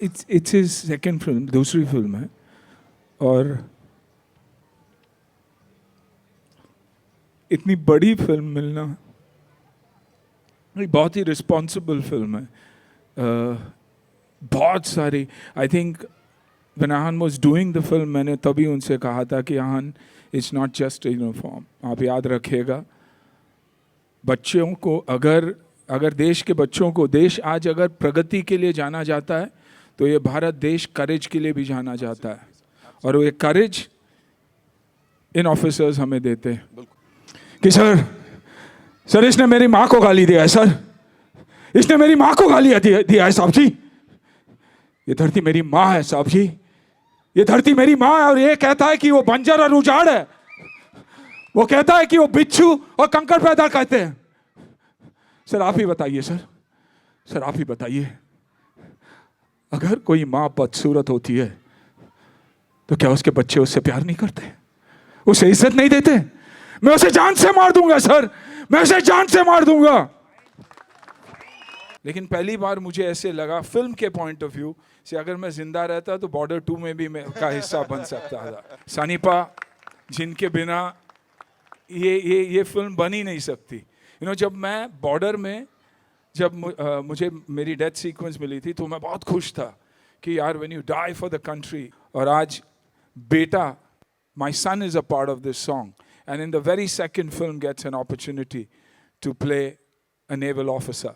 It's his second film, दूसरी film है। और इतनी बड़ी फिल्म मिलना, ये बहुत ही रिस्पॉन्सिबल फिल्म है। बहुत सारी, I think when Aahan was doing the film, मैंने तभी उनसे कहा था कि Aahan, it's not just uniform, आप याद रखिएगा बच्चों को, अगर अगर देश के बच्चों को, देश आज अगर प्रगति के लिए जाना जाता है तो ये भारत देश करेज के लिए भी जाना जाता है, और वो ये करेज इन ऑफिसर्स हमें देते हैं कि सर इसने मेरी माँ को गाली दिया है, सर इसने मेरी माँ को गाली दिया है साहब जी, ये धरती मेरी माँ है साहब जी, ये धरती मेरी माँ है, और ये कहता है कि वो बंजर और उजाड़ है, वो कहता है कि वो बिच्छू और कंकड़ पैदा करते हैं। सर आप ही बताइए, सर आप ही बताइए, अगर कोई माँ बदसूरत होती है तो क्या उसके बच्चे उससे प्यार नहीं करते, उसे इज्जत नहीं देते? मैं उसे जान से मार दूंगा सर, मैं उसे जान से मार दूंगा। लेकिन पहली बार मुझे ऐसे लगा फिल्म के पॉइंट ऑफ व्यू से, अगर मैं जिंदा रहता तो बॉर्डर 2 में भी मैं का हिस्सा बन सकता था। सनीपा, जिनके बिना ये फिल्म बन ही नहीं सकती। जब मैं बॉर्डर में, जब मुझे मेरी डेथ सीक्वेंस मिली थी तो मैं बहुत खुश था कि यार when you die for the country, और आज बेटा, my son is a part of this song, and in the very second film gets an opportunity to play a naval officer,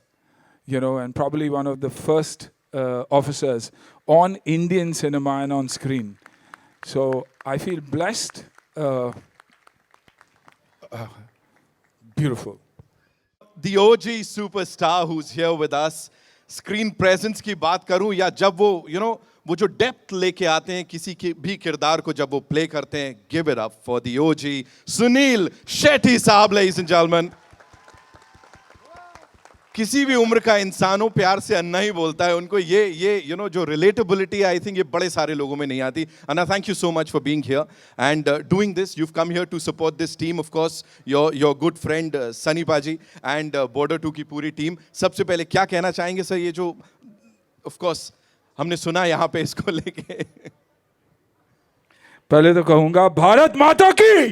and probably one of the first officers on Indian cinema and on screen. So I feel blessed, beautiful. The OG superstar who's here with us. Screen presence की बात करूं या जब वो वो जो depth लेके आते हैं किसी के भी किरदार को, जब वो प्ले करते हैं, give it up for the OG Sunil Shetty साहब, लेडीज एंड जेंटलमैन। किसी भी उम्र का इंसानों प्यार से अन्ना ही बोलता है, उनको ये जो रिलेटेबिलिटी, आई थिंक ये बड़े सारे लोगों में नहीं आती। Anna, thank you so much for being here and doing this. You have come here to support this team, of course your good friend Sunny paaji and border 2 की पूरी टीम। सबसे पहले क्या कहना चाहेंगे सर, ये जो ऑफ कोर्स हमने सुना यहाँ पे इसको लेके? पहले तो कहूंगा भारत माता की,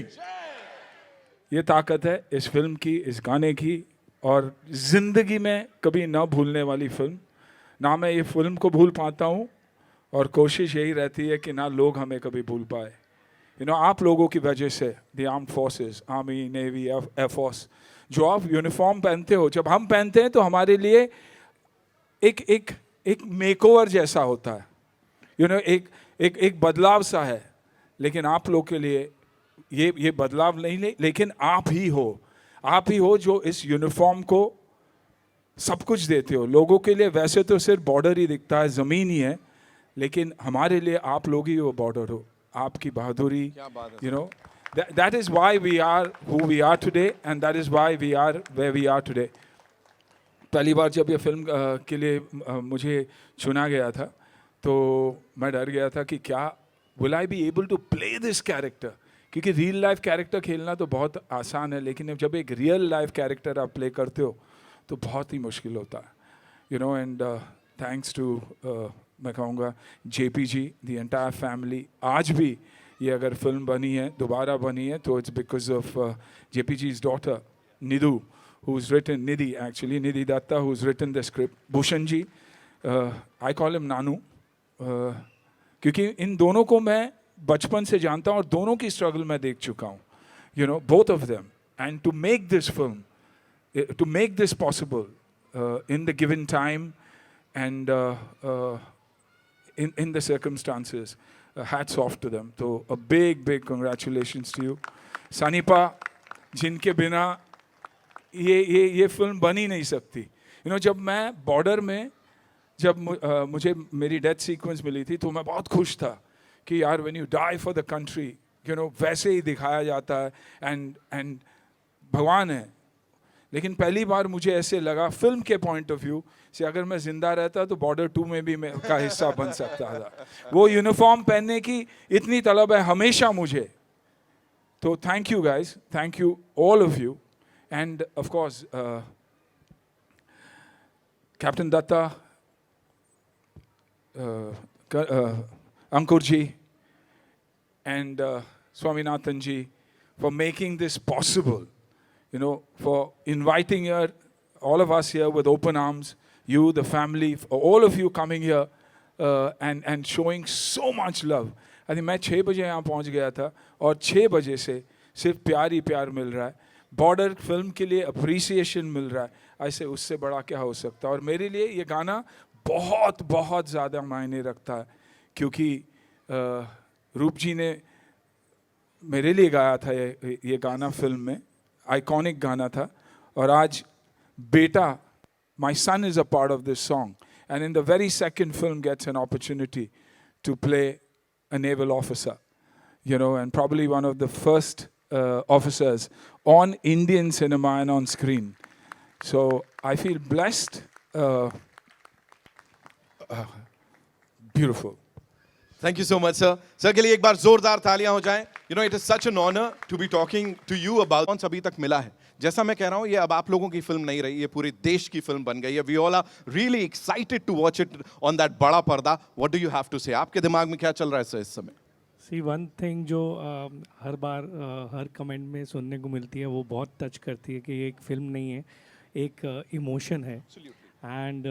ये ताकत है इस फिल्म की, इस गाने की, और जिंदगी में कभी ना भूलने वाली फिल्म। ना मैं ये फिल्म को भूल पाता हूँ, और कोशिश यही रहती है कि ना लोग हमें कभी भूल पाए। आप लोगों की वजह से, the arm forces, army, navy, air force, जो आप यूनिफॉर्म पहनते हो, जब हम पहनते हैं तो हमारे लिए एक एक एक मेकओवर जैसा होता है, एक बदलाव सा है। लेकिन आप लोग के लिए ये बदलाव नहीं, लेकिन आप ही हो जो इस यूनिफॉर्म को सब कुछ देते हो लोगों के लिए। वैसे तो सिर्फ बॉर्डर ही दिखता है, ज़मीन ही है, लेकिन हमारे लिए आप लोग ही वो बॉर्डर हो। आपकी बहादुरी, that is why we are who we are today, and that is why we are where we are today. पहली बार जब ये फिल्म के लिए मुझे चुना गया था तो मैं डर गया था कि क्या will I be able to play this character, क्योंकि रियल लाइफ कैरेक्टर खेलना तो बहुत आसान है, लेकिन जब एक रियल लाइफ कैरेक्टर आप प्ले करते हो तो बहुत ही मुश्किल होता है। एंड थैंक्स टू, मैं कहूँगा JPG, द एंटायर फैमिली। आज भी ये अगर फिल्म बनी है, दोबारा बनी है, तो it's because of JPG's daughter Nidhi, who's written, Nidhi Datta, who's written the script. Bhushan ji, I call him Nanu, क्योंकि इन दोनों को मैं बचपन से जानता हूँ और दोनों की स्ट्रगल मैं देख चुका हूँ, both of them. And to make this film, to make this possible in the given time and in the circumstances, hats off to them. So a big congratulations to you. Sanipa, जिनके बिना ये film बन ही नहीं सकती। जब मैं border में, जब मुझे मेरी डेथ सीक्वेंस मिली थी तो मैं बहुत खुश था कि यार when you die for the country, वैसे ही दिखाया जाता है, एंड भगवान है। लेकिन पहली बार मुझे ऐसे लगा फिल्म के पॉइंट ऑफ व्यू से, अगर मैं जिंदा रहता तो बॉर्डर 2 में भी मैं का हिस्सा बन सकता था। वो यूनिफॉर्म पहनने की इतनी तलब है हमेशा मुझे। तो thank you guys, thank you all of you, and of course Captain Datta, Ankur ji and Swaminathan ji for making this possible, you know, for inviting here, all of us here with open arms, you, the family, all of you coming here and showing so much love. I think मैं 6 बजे यहाँ पहुँच गया था और 6 बजे से सिर्फ प्यार ही प्यार मिल रहा है. बॉर्डर फिल्म के लिए अप्रिसिएशन मिल रहा है. ऐसे उससे बड़ा क्या हो सकता है. और मेरे लिए ये गाना बहुत बहुत ज़्यादा मायने रखता है क्योंकि रूप जी ने मेरे लिए गाया था ये गाना फिल्म में. आइकॉनिक गाना था. और आज बेटा, my son is a part of this song, and in the very second film gets an opportunity to play a naval officer, you know, and probably one of the first officers on Indian cinema and on screen. So I feel blessed, beautiful. Thank you so much, sir. Sir के लिए एक बार जोरदार तालियां हो जाएं. You know, it is such an honor to be talking to you about. कौन अभी तक मिला है. जैसा मैं कह रहा हूँ, ये अब आप लोगों की फिल्म नहीं रही, ये पूरे देश की फिल्म बन गई है. We all are really excited to watch it on that बड़ा पर्दा. What do you have to say? आपके दिमाग में क्या चल रहा है सर इस समय? सी वन थिंग जो हर बार हर कमेंट में सुनने को मिलती है, वो बहुत टच करती है कि ये एक फिल्म नहीं है, एक इमोशन है. एंड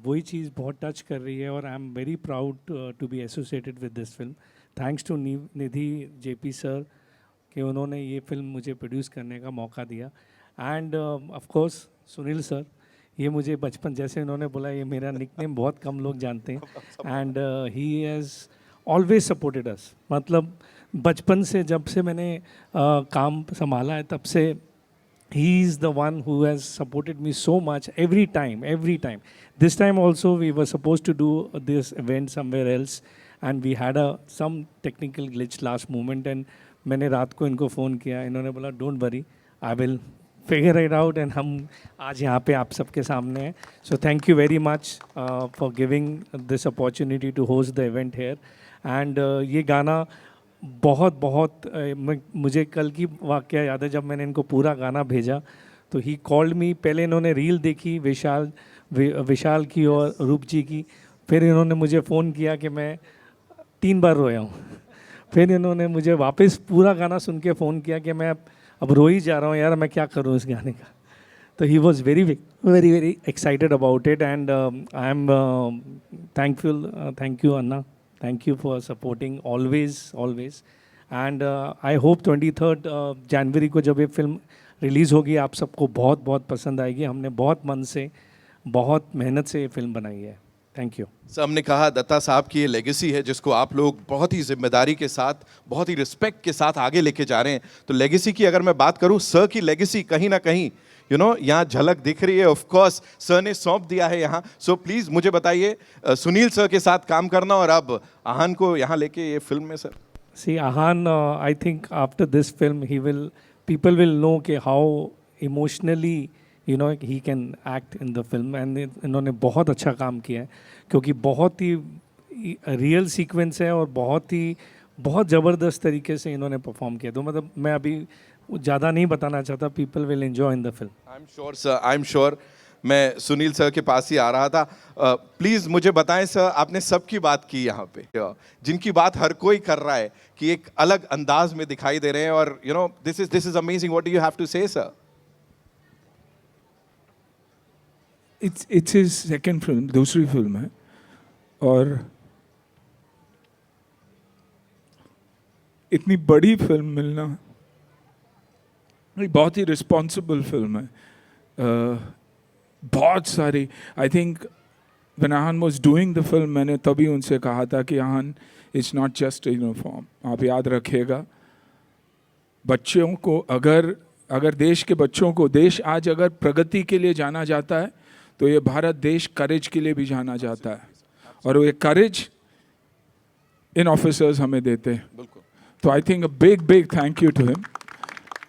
वही चीज़ बहुत टच कर रही है और I am very proud to be associated with this film. Thanks to Nidhi JP sir कि उन्होंने ये फिल्म मुझे प्रोड्यूस करने का मौका दिया. End of course Sunil sir, ये मुझे बचपन, जैसे उन्होंने बोला, ये मेरा निकनेम बहुत कम लोग जानते हैं. And he has always supported us. मतलब बचपन से जब से मैंने काम संभाला है तब से he is the one who has supported me so much every time. This time also we were supposed to do this event somewhere else and we had some technical glitch last moment and मैंने रात को इनको phone किया. इन्होंने बोला don't worry, I will figure it out and हम आज यहाँ पे आप सबके सामने हैं. So thank you very much for giving this opportunity to host the event here. And ये गाना बहुत मुझे कल की वाक़या याद है. जब मैंने इनको पूरा गाना भेजा तो ही कॉल्ड मी. पहले इन्होंने रील देखी विशाल की और रूप जी की. फिर इन्होंने मुझे फ़ोन किया कि मैं 3 बार रोया हूँ. फिर इन्होंने मुझे वापस पूरा गाना सुन के फ़ोन किया कि मैं अब रो ही जा रहा हूँ यार, मैं क्या करूँ इस गाने का. तो he was very excited about it and I am thankful. Thank you Anna. Thank you for supporting always. And I hope 23rd जनवरी को जब ये फिल्म रिलीज़ होगी आप सबको बहुत पसंद आएगी. हमने बहुत मन से, बहुत मेहनत से ये फिल्म बनाई है. Thank you. सर, हमने कहा दत्ता साहब की ये लेगेसी है जिसको आप लोग बहुत ही जिम्मेदारी के साथ, बहुत ही रिस्पेक्ट के साथ आगे लेके जा रहे हैं. तो लेगेसी की अगर मैं बात करूं, सर की लेगेसी कहीं ना कहीं यहाँ झलक दिख रही है. ऑफ कोर्स सर ने सौंप दिया है यहाँ. सो प्लीज मुझे बताइए, सुनील सर के साथ काम करना और अब आहान को यहाँ लेके ये फिल्म में. Sir see Aahan, I think after this film people will know कि how emotionally he can act in the film. and इन्होंने बहुत अच्छा काम किया है क्योंकि बहुत ही रियल सीक्वेंस है और बहुत ज़बरदस्त तरीके से इन्होंने परफॉर्म किया. तो मतलब मैं अभी ज़्यादा नहीं बताना चाहता. People will enjoy in the film. I am sure sir, I am sure. मैं सुनील सर के पास ही आ रहा था. प्लीज़ मुझे बताएं सर, आपने सबकी बात की यहाँ पे, जिनकी बात हर कोई कर रहा है कि एक अलग अंदाज में दिखाई दे रहे हैं और this is amazing. What do you have to say sir? It's his second film, दूसरी फिल्म है और इतनी बड़ी फिल्म मिलना बहुत ही रिस्पॉन्सिबल फिल्म है. बहुत सारी, I think when Aahan was doing the film, मैंने तभी उनसे कहा था कि Aahan, it's not just uniform. आप याद रखिएगा, बच्चों को अगर देश के बच्चों को, देश आज अगर प्रगति के लिए जाना जाता है तो ये भारत देश करेज के लिए भी जाना जाता है और ये करेज इन ऑफिसर्स हमें देते हैं. तो I think a big thank you to him.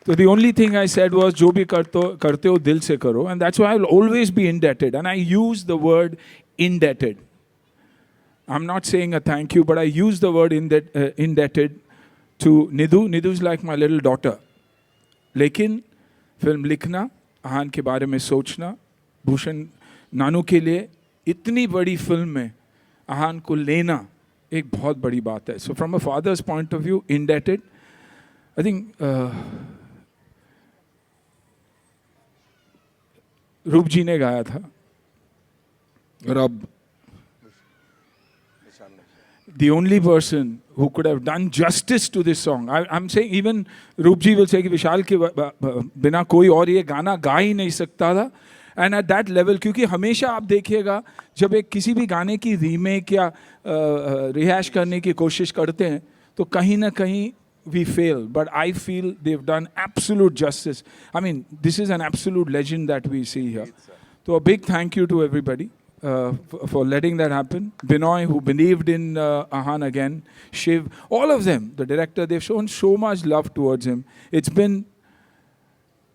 So the only thing I said was, जो भी करते हो दिल से करो, and that's why I will always be indebted. And I use the word indebted. I'm not saying a thank you, but I use the word indebted to Nidhu. Nidhu is like my little daughter. लेकिन film लिखना, आहान के बारे में सोचना, भूषण नानू के लिए इतनी बड़ी फिल्म में आहान को लेना एक बहुत बड़ी बात है. So from a father's point of view, indebted. I think Roop ji ने गाया था और अब the only person who could have done justice to this song. I'm saying even Roop ji will say कि विशाल के बिना कोई और ये गाना गा ही नहीं सकता था. एंड एट दैट लेवल, क्योंकि हमेशा आप देखिएगा जब एक किसी भी गाने की रीमेक या रिहैश करने की कोशिश करते हैं तो कहीं ना कहीं we fail, but I feel they've done absolute justice. I mean, this is an absolute legend that we see here. So a big thank you to everybody for letting that happen. Binoy, who believed in Ahan again, Shiv, all of them, the director, they've shown so much love towards him. It's been,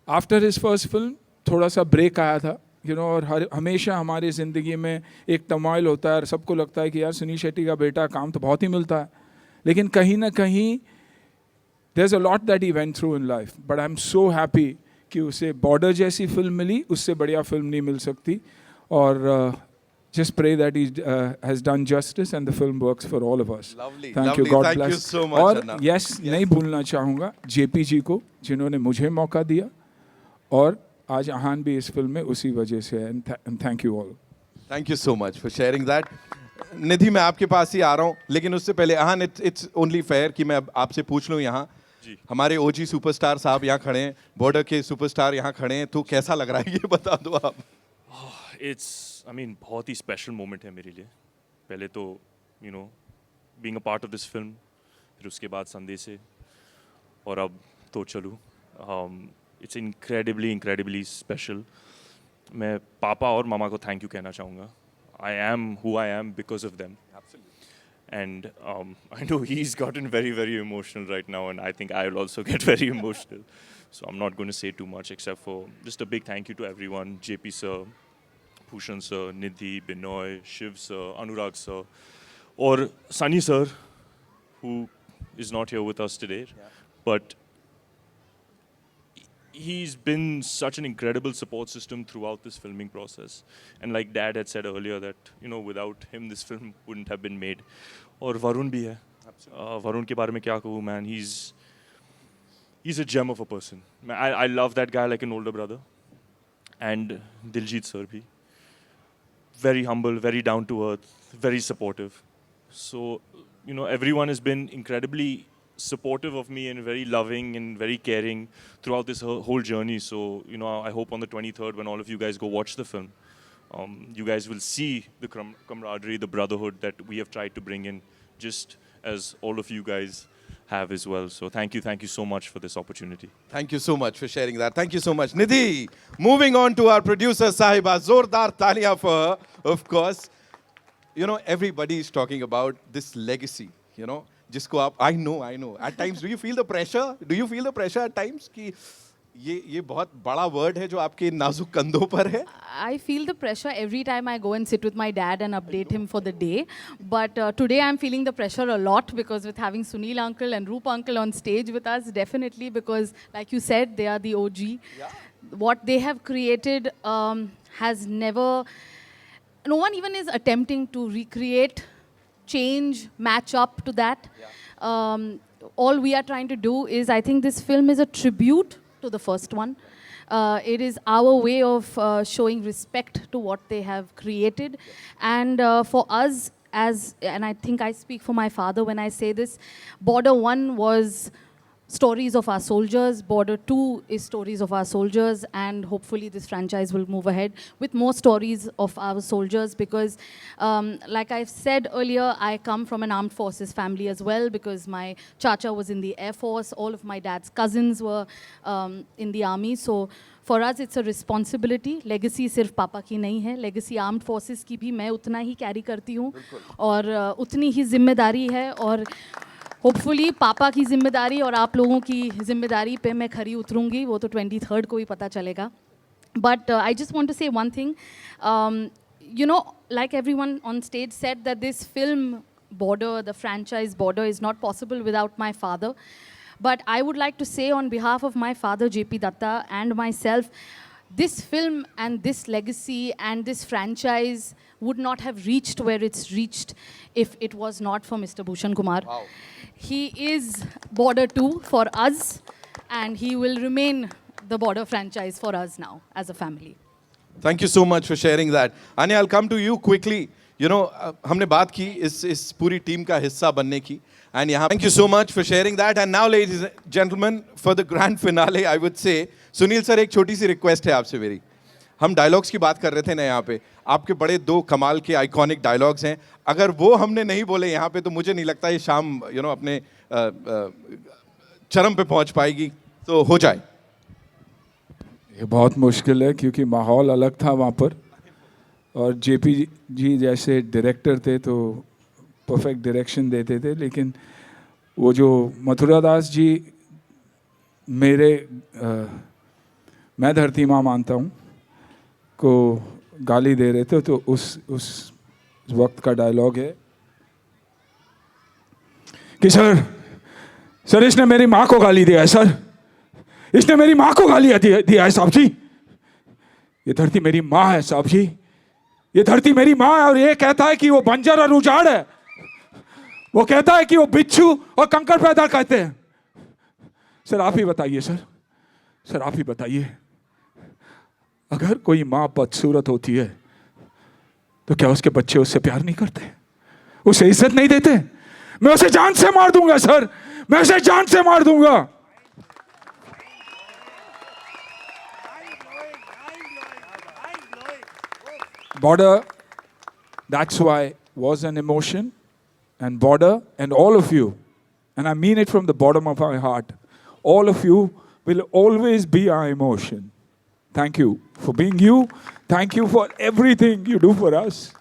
after his first film, थोड़ा सा break आया था, you know, और हमेशा हमारी ज़िंदगी में एक टर्मोइल होता है और सबको लगता है कि यार सुनील शेट्टी का बेटा काम तो बहुत ही मिलता है, लेकिन कहीं ना कहीं there's a lot that he went through in life, but I'm so happy कि उसे बॉर्डर जैसी फिल्म मिली, उससे बढ़िया फिल्म नहीं मिल सकती. और just pray that he has done justice and the film works for all of us. Lovely, Thank lovely. you, God Thank bless. you so much, और Anna. yes, नहीं भूलना चाहूँगा जेपी जी को, जिन्होंने मुझे मौका दिया, और आज आहान भी इस फिल्म में उसी वजह से है. And thank you all. Thank you so much for sharing that. निधि, मैं आपके पास ही आ रहा हूँ, लेकिन उससे पहले आहान, it's only fair कि मैं अब आपसे पूछ लूँ. यहाँ हमारे ओजी सुपरस्टार साहब यहाँ खड़े हैं, बॉर्डर के सुपरस्टार यहाँ खड़े हैं, तो कैसा लग रहा है ये बता दो आप. I mean, बहुत ही स्पेशल मोमेंट है मेरे लिए. पहले तो you know being a part of this film, फिर उसके बाद संदेश से, और अब तो चलूँ. It's incredibly special. मैं पापा और मामा को थैंक यू कहना चाहूँगा. I am who I am because of them. And I know he's gotten very, very emotional right now, and I think I will also get very emotional. So I'm not going to say too much, except for just a big thank you to everyone: JP sir, Bhushan sir, Nidhi, Binoy, Shiv sir, Anurag sir, or Sunny sir, who is not here with us today. Yeah. But he's been such an incredible support system throughout this filming process. And like Dad had said earlier, that you know, without him this film wouldn't have been made. और वरुण भी है. वरुण के बारे में क्या कहूँ, man, he's a gem of a person. I love that guy like an older brother. And Diljit sir bhi, very humble, very down to earth, very supportive. So you know, everyone has been incredibly supportive of me and very loving and very caring throughout this whole journey. So you know, I hope on the 23rd, when all of you guys go watch the film, you guys will see the camaraderie, the brotherhood that we have tried to bring in, just as all of you guys have as well. So thank you so much for this opportunity. Thank you so much for sharing that. Thank you so much. Nidhi, moving on to our producer Sahiba. Zordar taaliyan for her, of course. You know, everybody is talking about this legacy, you know, जिसको आप, I know. At times, do you feel the pressure? Do you feel the pressure at times कि ये बहुत बड़ा word है जो आपके नाजुक कंधों पर है? I feel the pressure every time I go and sit with my dad and update him for the day. But today I'm feeling the pressure a lot, because with having Sunil uncle and Roop uncle on stage with us, definitely, because like you said, they are the OG. Yeah. What they have created has never, no one even is attempting to recreate, change, match up to that. Yeah. All we are trying to do is, I think this film is a tribute to the first one. It is our way of showing respect to what they have created. And for us, and I think I speak for my father when I say this, Border 1 was stories of our soldiers. Border 2 is stories of our soldiers, and hopefully this franchise will move ahead with more stories of our soldiers, because like I've said earlier, I come from an armed forces family as well, because my chacha was in the Air Force, all of my dad's cousins were in the army. So for us it's a responsibility. Legacy सिर्फ पापा की नहीं है, legacy armed forces की भी मैं उतना ही carry करती हूँ, और उतनी ही जिम्मेदारी है, और होपफुली पापा की जिम्मेदारी और आप लोगों की जिम्मेदारी पे मैं खरी उतरूंगी, वो तो 23rd को ही पता चलेगा. But I just want to say one thing. You know, like everyone on stage said, that this film Border, the franchise Border, is not possible without my father. But I would like to say on behalf of my father, JP Datta, and myself, this film and this legacy and this franchise would not have reached where it's reached if it was not for Mr. Bhushan Kumar. Wow. He is Border 2 for us, and he will remain the Border franchise for us now as a family. Thank you so much for sharing that. Anya, I'll come to you quickly. You know, हमने बात की इस पूरी team का हिस्सा बनने की. And यहाँ, thank you so much for sharing that. And now, ladies and gentlemen, for the grand finale, I would say, Sunil sir, एक छोटी सी रिक्वेस्ट है आपसे मेरी. हम डायलॉग्स की बात कर रहे थे ना यहाँ पे. आपके बड़े 2 कमाल के आइकॉनिक डायलॉग्स हैं. अगर वो हमने नहीं बोले यहाँ पे, तो मुझे नहीं लगता ये शाम अपने चरम पे पहुँच पाएगी. तो हो जाए. ये बहुत मुश्किल है क्योंकि माहौल अलग था वहाँ पर, और जेपी जी जैसे डायरेक्टर थे तो परफेक्ट डायरेक्शन देते थे. लेकिन वो जो मथुरा दास जी मैं धरती माँ मानता हूँ को गाली दे रहे थे, तो उस वक्त का डायलॉग है कि सर इसने मेरी माँ को गाली दिया है, सर इसने मेरी माँ को गाली दिया है साहब जी. ये धरती मेरी माँ है साहब जी, ये धरती मेरी माँ है, और ये कहता है कि वो बंजर और उजाड़ है. वो कहता है कि वो बिच्छू और कंकड़ पैदा करते हैं. सर आप ही बताइए, सर आप ही बताइए, अगर कोई माँ बदसूरत होती है तो क्या उसके बच्चे उससे प्यार नहीं करते, उसे इज्जत नहीं देते? मैं उसे जान से मार दूंगा सर, मैं उसे जान से मार दूंगा. Border, that's why was an emotion, and Border and all of you, and I mean it from the bottom of my heart, all of you will always be our emotion. Thank you for being you. Thank you for everything you do for us.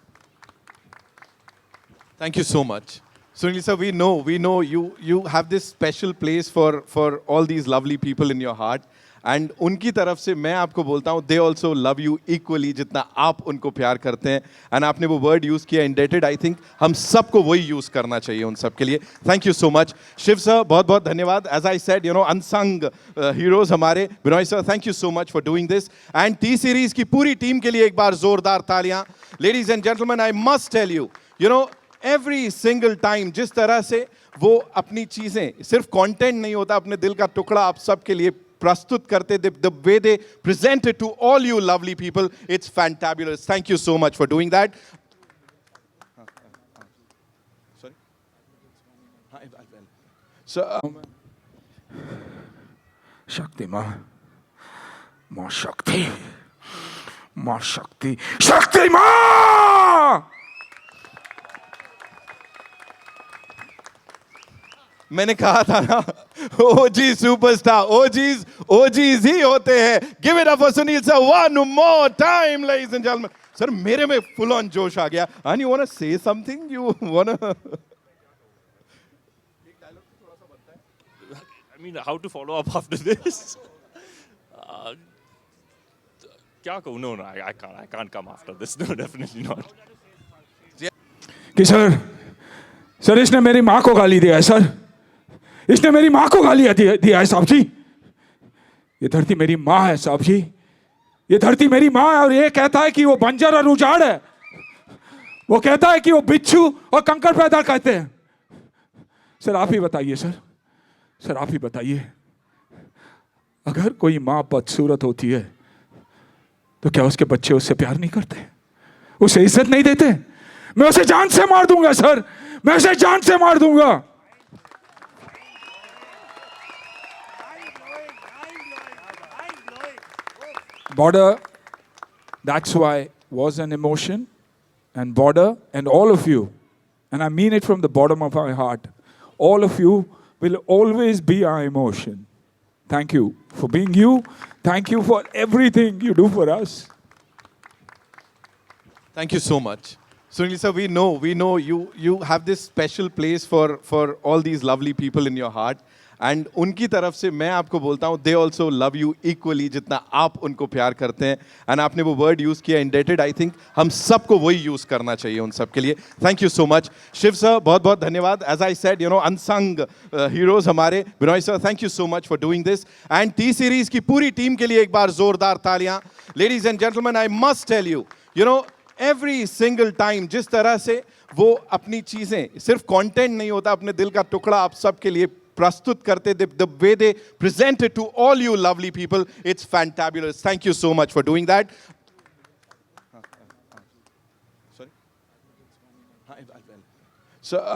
Thank you so much. Sunil sir, we know you have this special place for all these lovely people in your heart. And उनकी तरफ से मैं आपको बोलता हूँ, they also love you equally जितना आप उनको प्यार करते हैं. And आपने वो word use किया indebted, I think हम सबको वही use करना चाहिए उन सब के लिए. Thank you so much. Shiv sir बहुत बहुत धन्यवाद. As I said, unsung heroes हमारे. Binoy sir, thank you so much for doing this. And T series की पूरी टीम के लिए एक बार जोरदार तालियां. Ladies and gentlemen, I must tell you, every single time जिस तरह से वो अपनी चीजें, सिर्फ content नहीं होता, अपने दिल का टुकड़ा आप सब के लिए प्रस्तुत करते, the way they present it to all you lovely people, it's fantabulous. Thank you so much for doing that. Sorry? So, शक्ति माँ शक्ति, माँ शक्ति, शक्ति माँ. मैंने कहा था ना, ओजी सुपरस्टार, ओजीज ही होते हैं. Give it up for Sunil sir one more time, ladies and gentlemen. Sir मेरे में फुल ऑन जोश आ गया. And you want to say something? You want to? I mean, how to follow up after this? क्या कहूँ? No, I can't come after this. No, definitely not. कि sir इसने मेरी माँ को गाली दिया है, सर इसने मेरी माँ को गाली दिया है साहब जी. ये धरती मेरी माँ है साहब जी, ये धरती मेरी माँ है, और ये कहता है कि वो बंजर और उजाड़ है. वो कहता है कि वो बिच्छू और कंकड़ पैदा करते हैं. सर आप ही बताइए, सर आप ही बताइए, अगर कोई माँ बदसूरत होती है तो क्या उसके बच्चे उससे प्यार नहीं करते, उसे इज्जत नहीं देते? मैं उसे जान से मार दूंगा सर, मैं उसे जान से मार दूंगा. Border, that's why was an emotion, and Border and all of you, and I mean it from the bottom of my heart, all of you will always be our emotion. Thank you for being you. Thank you for everything you do for us. Thank you so much. Sunil sir, we know you have this special place for all these lovely people in your heart. And उनकी तरफ से मैं आपको बोलता हूँ they also love you equally जितना आप उनको प्यार करते हैं. एंड आपने वो वर्ड यूज किया इंडेटेड, आई थिंक हम सबको वही यूज करना चाहिए उन सब के लिए. Thank you so much. Shiv sir बहुत बहुत धन्यवाद. As I said unsung heroes हमारे. Binoy sir thank you so much for doing this. And T Series की पूरी टीम के लिए एक बार जोरदार तालियां. Ladies and gentleman, I must tell you every single time जिस तरह से वो अपनी चीजें, सिर्फ कंटेंट नहीं होता, अपने दिल का टुकड़ा आप सबके लिए प्रस्तुत करते, the way they present it to all you lovely people, it's fantabulous. Thank you so much for doing that. Sorry. So